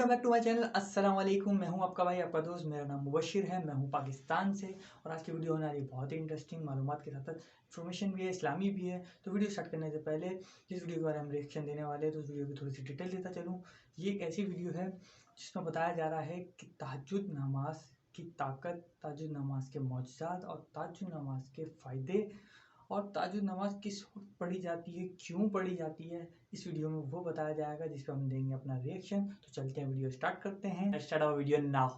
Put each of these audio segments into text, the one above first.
Welcome back to my channel. अस्सलाम वालेकुम। मैं हूं आपका भाई, आपका दोस्त। मेरा नाम मुबशिर है। मैं हूं पाकिस्तान से और आज की वीडियो होने वाली बहुत ही इंटरेस्टिंग, मालूमात के साथ इन्फॉर्मेशन भी है, इस्लामी भी है। तो वीडियो स्टार्ट करने से पहले जिस वीडियो के बारे में हम रिएक्शन देने वाले हैं तो उस वीडियो की थोड़ी सी डिटेल देता चलूँ। ये एक ऐसी वीडियो है जिसमें बताया जा रहा है कि तहज्जुद नमाज की ताकत, तहज्जुद नमाज के मौजज़ात और तहज्जुद नमाज के फ़ायदे और तहज्जुद नमाज किस वक्त पढ़ी जाती है, क्यों पढ़ी जाती है, इस वीडियो में वो बताया जाएगा जिस पर हम देंगे अपना रिएक्शन। तो चलते हैं, वीडियो स्टार्ट करते हैं। Let's start our video now.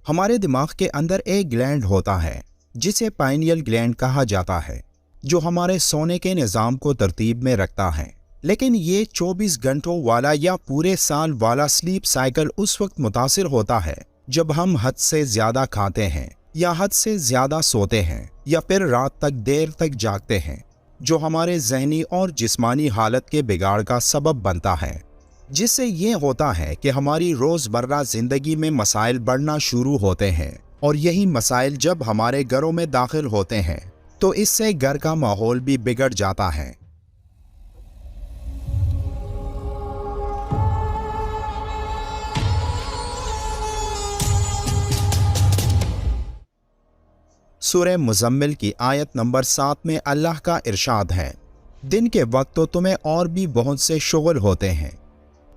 हमारे दिमाग के अंदर एक ग्लैंड होता है जिसे पाइनियल ग्लैंड कहा जाता है, जो हमारे सोने के निज़ाम को तरतीब में रखता है। लेकिन ये 24 घंटों वाला या पूरे साल वाला स्लीप साइकिल उस वक्त मुतासिर होता है जब हम हद से ज़्यादा खाते हैं या हद से ज़्यादा सोते हैं या फिर रात तक देर तक जागते हैं, जो हमारे जहनी और जिस्मानी हालत के बिगाड़ का सबब बनता है। जिससे ये होता है कि हमारी रोज़मर्रा ज़िंदगी में मसाइल बढ़ना शुरू होते हैं, और यही मसाइल जब हमारे घरों में दाखिल होते हैं तो इससे घर का माहौल भी बिगड़ जाता है। सूरह मुज़म्मिल की आयत नंबर 7 में अल्लाह का इरशाद है, दिन के वक्त तो तुम्हें और भी बहुत से शुगल होते हैं।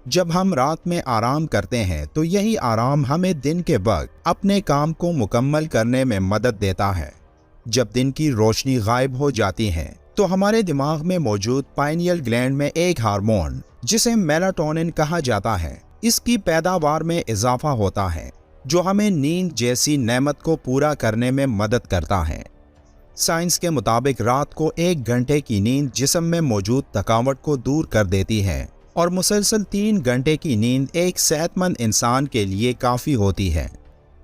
जब हम रात में आराम करते हैं तो यही आराम हमें दिन के वक्त अपने काम को मुकम्मल करने में मदद देता है। जब दिन की रोशनी गायब हो जाती है तो हमारे दिमाग में मौजूद पाइनियल ग्लैंड में एक हार्मोन जिसे मेलाटोनिन कहा जाता है, इसकी पैदावार में इजाफा होता है, जो हमें नींद जैसी नेमत को पूरा करने में मदद करता है। साइंस के मुताबिक रात को 1 घंटे की नींद जिस्म में मौजूद थकावट को दूर कर देती है, और मुसलसल 3 घंटे की नींद एक सेहतमंद इंसान के लिए काफ़ी होती है।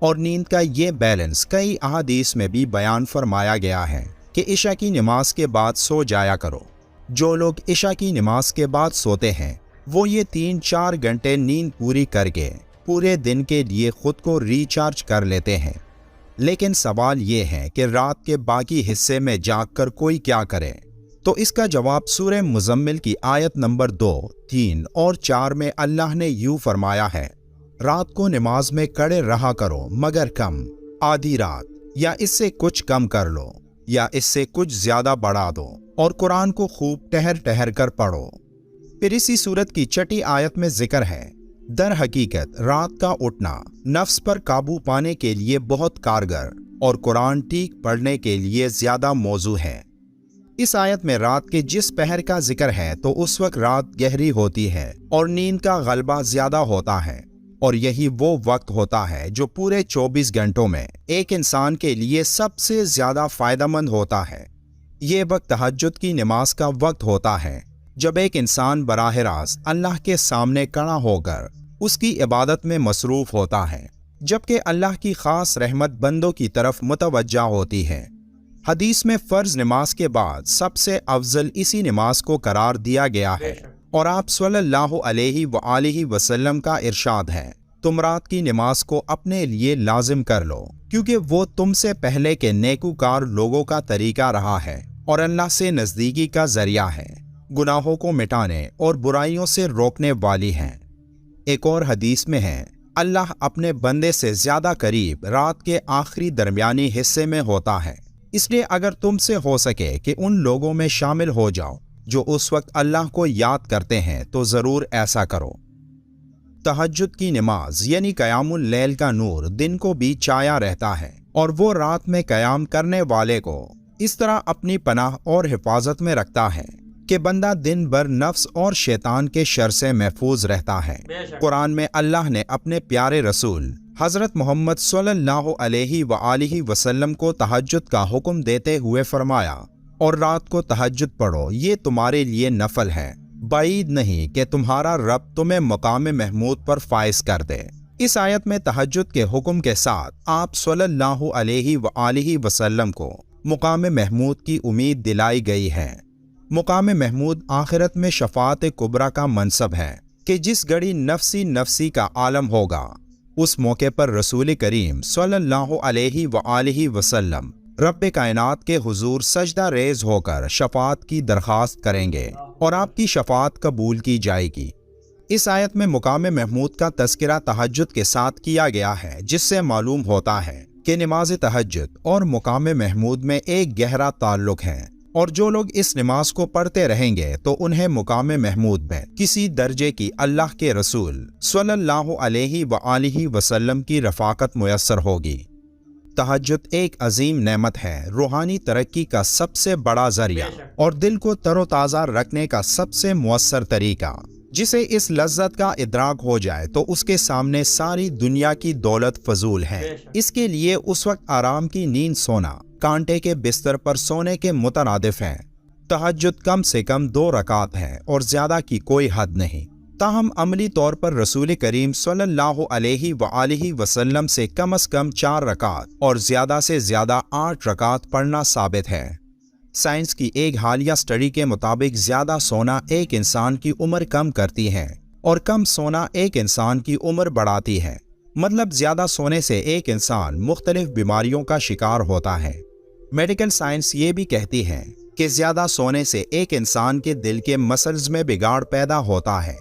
और नींद का ये बैलेंस कई अहादीस में भी बयान फरमाया गया है कि इशा की नमाज के बाद सो जाया करो। जो लोग इशा की नमाज के बाद सोते हैं वो ये 3-4 घंटे नींद पूरी करके पूरे दिन के लिए खुद को रिचार्ज कर लेते हैं। लेकिन सवाल ये है कि रात के बाकी हिस्से में जागकर कोई क्या करे? तो इसका जवाब सूरह मुज़म्मिल की आयत नंबर 2, 3 और 4 में अल्लाह ने यूँ फरमाया है, रात को नमाज में कड़े रहा करो मगर कम, आधी रात या इससे कुछ कम कर लो या इससे कुछ ज़्यादा बढ़ा दो, और कुरान को खूब ठहर ठहर कर पढ़ो। फिर इसी सूरत की 6ठी आयत में जिक्र है, दर हकीकत रात का उठना नफ्स पर काबू पाने के लिए बहुत कारगर और कुरान ठीक पढ़ने के लिए ज़्यादा मौजू है। इस आयत में रात के जिस पहर का जिक्र है तो उस वक्त रात गहरी होती है और नींद का गलबा ज़्यादा होता है, और यही वो वक्त होता है जो पूरे 24 घंटों में एक इंसान के लिए सबसे ज़्यादा फ़ायदेमंद होता है। ये वक्त तहज्जुद की नमाज का वक्त होता है, जब एक इंसान बराह रास्त अल्लाह के सामने खड़ा होकर उसकी इबादत में मसरूफ़ होता है, जबकि अल्लाह की ख़ास रहमत बंदों की तरफ मुतवज्जा होती है। हदीस में फ़र्ज़ नमाज के बाद सबसे अफजल इसी नमाज को करार दिया गया है, और आप सल्लल्लाहु अलैहि वआलिहि वसल्लम का इरशाद है, तुम रात की नमाज को अपने लिए लाजिम कर लो, क्योंकि वो तुमसे पहले के नेकूकार लोगों का तरीका रहा है और अल्लाह से नज़दीकी का ज़रिया है, गुनाहों को मिटाने और बुराइयों से रोकने वाली है। एक और हदीस में है, अल्लाह अपने बंदे से ज़्यादा करीब रात के आखिरी दरमियानी हिस्से में होता है, इसलिए अगर तुमसे हो सके कि उन लोगों में शामिल हो जाओ जो उस वक्त अल्लाह को याद करते हैं तो ज़रूर ऐसा करो। तहज्जुद की नमाज यानी क़यामुल लैल का नूर दिन को भी छाया रहता है, और वो रात में क़याम करने वाले को इस तरह अपनी पनाह और हिफाजत में रखता है कि बंदा दिन भर नफ्स और शैतान के शर से महफूज रहता है। कुरान में अल्लाह ने अपने प्यारे रसूल हज़रत मोहम्मद सल्लल्लाहु अलैहि वआलिहि वसल्लम को तहज्जुद का हुक्म देते हुए फरमाया, और रात को तहज्जुद पढ़ो, ये तुम्हारे लिए नफल है, बाईद नहीं कि तुम्हारा रब तुम्हें मकाम महमूद पर फाइज कर दे। इस आयत में तहज्जुद के हुक्म के साथ आप सल्लल्लाहु अलैहि वआलिहि वसल्लम को मकाम महमूद की उम्मीद दिलाई गई है। मकाम महमूद आखिरत में शफाअत कुबरा का मनसब है कि जिस घड़ी नफसी नफसी का आलम होगा, उस मौके पर रसूल करीम सल्लल्लाहु अलैहि वआलिहि वसल्लम रब कायनात के हुजूर सजदा रेज होकर शफाअत की दरख्वास्त करेंगे और आपकी शफाअत कबूल की जाएगी। इस आयत में मुकाम महमूद का तज़किरा तहज्जुद के साथ किया गया है, जिससे मालूम होता है कि नमाज तहज्जुद और मुकाम महमूद में एक गहरा ताल्लुक है, और जो लोग इस नमाज को पढ़ते रहेंगे तो उन्हें मुकाम महमूद में किसी दर्जे की अल्लाह के रसूल सल्लल्लाहु अलैहि व आलिहि वसल्लम की रफ़ाकत मुयस्सर होगी। तहज्जुद एक अजीम नेमत है, रूहानी तरक्की का सबसे बड़ा जरिया और दिल को तरोताज़ा रखने का सबसे मुअस्सर तरीका। जिसे इस लज्जत का इदराक हो जाए तो उसके सामने सारी दुनिया की दौलत फजूल है। इसके लिए उस वक्त आराम की नींद सोना कांटे के बिस्तर पर सोने के मुतरादिफ है। तहज्जुद कम से कम 2 रकात है और ज्यादा की कोई हद नहीं। ताहम अमली तौर पर रसूल करीम सल्लल्लाहु अलैहि व आलिहि वसल्लम से कम 4 रकात और ज्यादा से ज्यादा 8 रकात पढ़ना साबित है। साइंस की एक हालिया स्टडी के मुताबिक ज्यादा सोना एक इंसान की उम्र कम करती है और कम सोना एक इंसान की उम्र बढ़ाती है। मतलब ज्यादा सोने से एक इंसान मुख्तलिफ बीमारियों का शिकार होता है। मेडिकल साइंस ये भी कहती है कि ज्यादा सोने से एक इंसान के दिल के मसल्स में बिगाड़ पैदा होता है।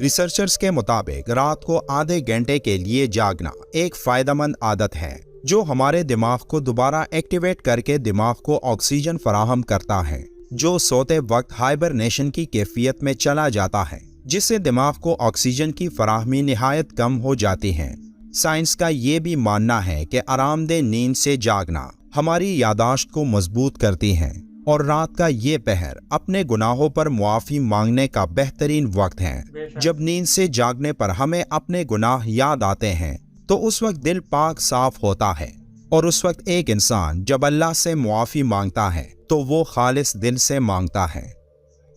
रिसर्चर्स के मुताबिक रात को आधे घंटे के लिए जागना एक फायदेमंद आदत है, जो हमारे दिमाग को दोबारा एक्टिवेट करके दिमाग को ऑक्सीजन फराहम करता है, जो सोते वक्त हाइबरनेशन की कैफियत में चला जाता है, जिससे दिमाग को ऑक्सीजन की फराहमी निहायत कम हो जाती है। साइंस का ये भी मानना है कि आरामदेह नींद से जागना हमारी यादाश्त को मजबूत करती है और रात का ये पहर अपने गुनाहों पर मुआफ़ी मांगने का बेहतरीन वक्त है। जब नींद से जागने पर हमें अपने गुनाह याद आते हैं तो उस वक्त दिल पाक साफ होता है, और उस वक्त एक इंसान जब अल्लाह से मुआफ़ी मांगता है तो वो खालिस दिल से मांगता है।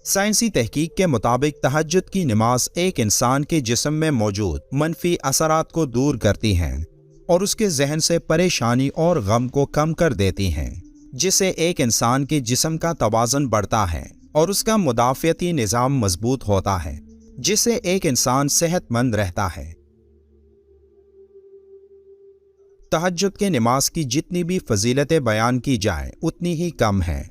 साइंसी तहकीक के मुताबिक तहज्जुद की नमाज एक इंसान के जिस्म में मौजूद मनफी असरात को दूर करती हैं और उसके जहन से परेशानी और गम को कम कर देती हैं, जिससे एक इंसान के जिस्म का तवाज़ुन बढ़ता है और उसका मुदाफ़ियती निज़ाम मजबूत होता है, जिससे एक इंसान सेहतमंद रहता है। तहज्जुद के नमाज की जितनी भी फजीलतें बयान की जाए उतनी ही कम है।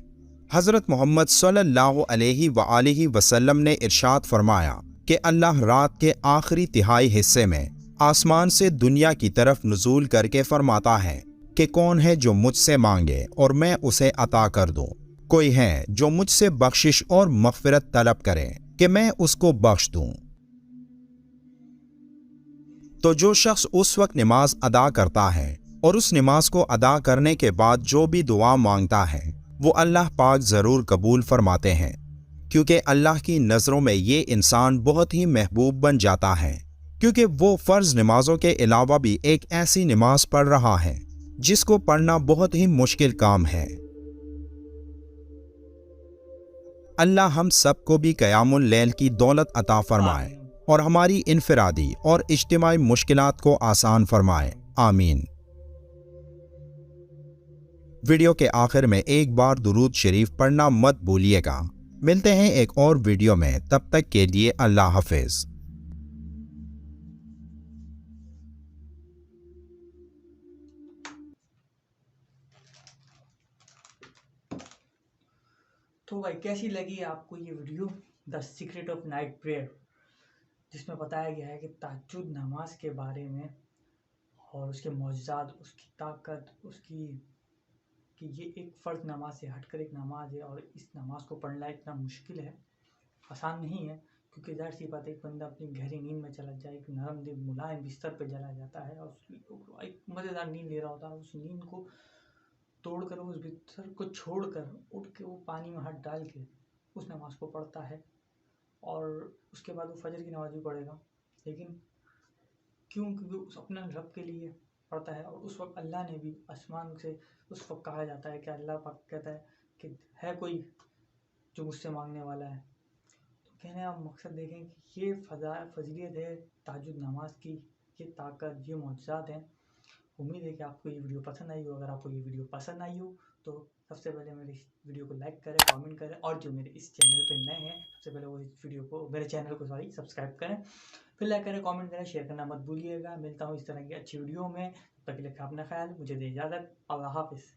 हज़रत मोहम्मद सल्लल्लाहु अलैहि व आलिहि वसल्लम ने इरशाद फरमाया कि अल्लाह रात के आखिरी तिहाई हिस्से में आसमान से दुनिया की तरफ नुज़ूल करके फरमाता है कि कौन है जो मुझसे मांगे और मैं उसे अता कर दूं। कोई है जो मुझसे बख्शिश और मग़फ़िरत तलब करे कि मैं उसको बख्श दूं। तो जो शख्स उस वक्त नमाज अदा करता है और उस नमाज को अदा करने के बाद जो भी दुआ मांगता है वो अल्लाह पाक ज़रूर कबूल फरमाते हैं, क्योंकि अल्लाह की नज़रों में ये इंसान बहुत ही महबूब बन जाता है, क्योंकि वो फ़र्ज़ नमाजों के अलावा भी एक ऐसी नमाज पढ़ रहा है जिसको पढ़ना बहुत ही मुश्किल काम है। अल्लाह हम सबको भी क़यामुल लैल की दौलत अता फरमाए और हमारी इनफरादी और इज्तिमाई मुश्किलात को आसान फरमाए। आमीन। वीडियो के आखिर में एक बार दुरूद शरीफ पढ़ना मत भूलिएगा। मिलते हैं एक और वीडियो में, तब तक के लिए अल्लाह हाफिज़। तो भाई कैसी लगी आपको ये video the secret of night prayer, जिसमें बताया गया है कि तहज्जुद नमाज के बारे में और उसके मौजज़ात, उसकी ताकत, उसकी कि ये एक फ़र्ज नमाज से हटकर एक नमाज है और इस नमाज को पढ़ना इतना मुश्किल है, आसान नहीं है, क्योंकि ज़ाहिर सी बात है एक बंदा अपनी गहरी नींद में चला जाए, एक नरम दिल मुलायम बिस्तर पे चला जाता है और एक मज़ेदार नींद ले रहा होता है, उस नींद को तोड़कर, उस बिस्तर को छोड़कर उठ के वो पानी में हाथ डाल के उस नमाज को पढ़ता है और उसके बाद वो फजर की नमाज भी पढ़ेगा। लेकिन क्यों? क्योंकि उस अपने रब के लिए पढ़ता है। और उस वक्त अल्लाह ने भी आसमान से उस वक्त कहा जाता है कि अल्लाह पाक कहता है कि है कोई जो मुझसे मांगने वाला है। तो कहने का मकसद देखें कि ये फजीलियत है तहज्जुद नमाज की, ये ताकत, ये मौजज़ात हैं। उम्मीद है कि आपको ये वीडियो पसंद आई हो। अगर आपको ये वीडियो पसंद आई हो तो सबसे पहले मेरे इस वीडियो को लाइक करें, कमेंट करें, और जो मेरे इस चैनल पे नए हैं सबसे पहले वो इस वीडियो को, मेरे चैनल को सब्सक्राइब करें, फिर लाइक करें, कमेंट करें, शेयर करना मत भूलिएगा। मिलता हूँ इस तरह की अच्छी वीडियो में, तब तक के लिए अपना ख्याल, मुझे दे इजाज़त। अल्लाह हाफिज़।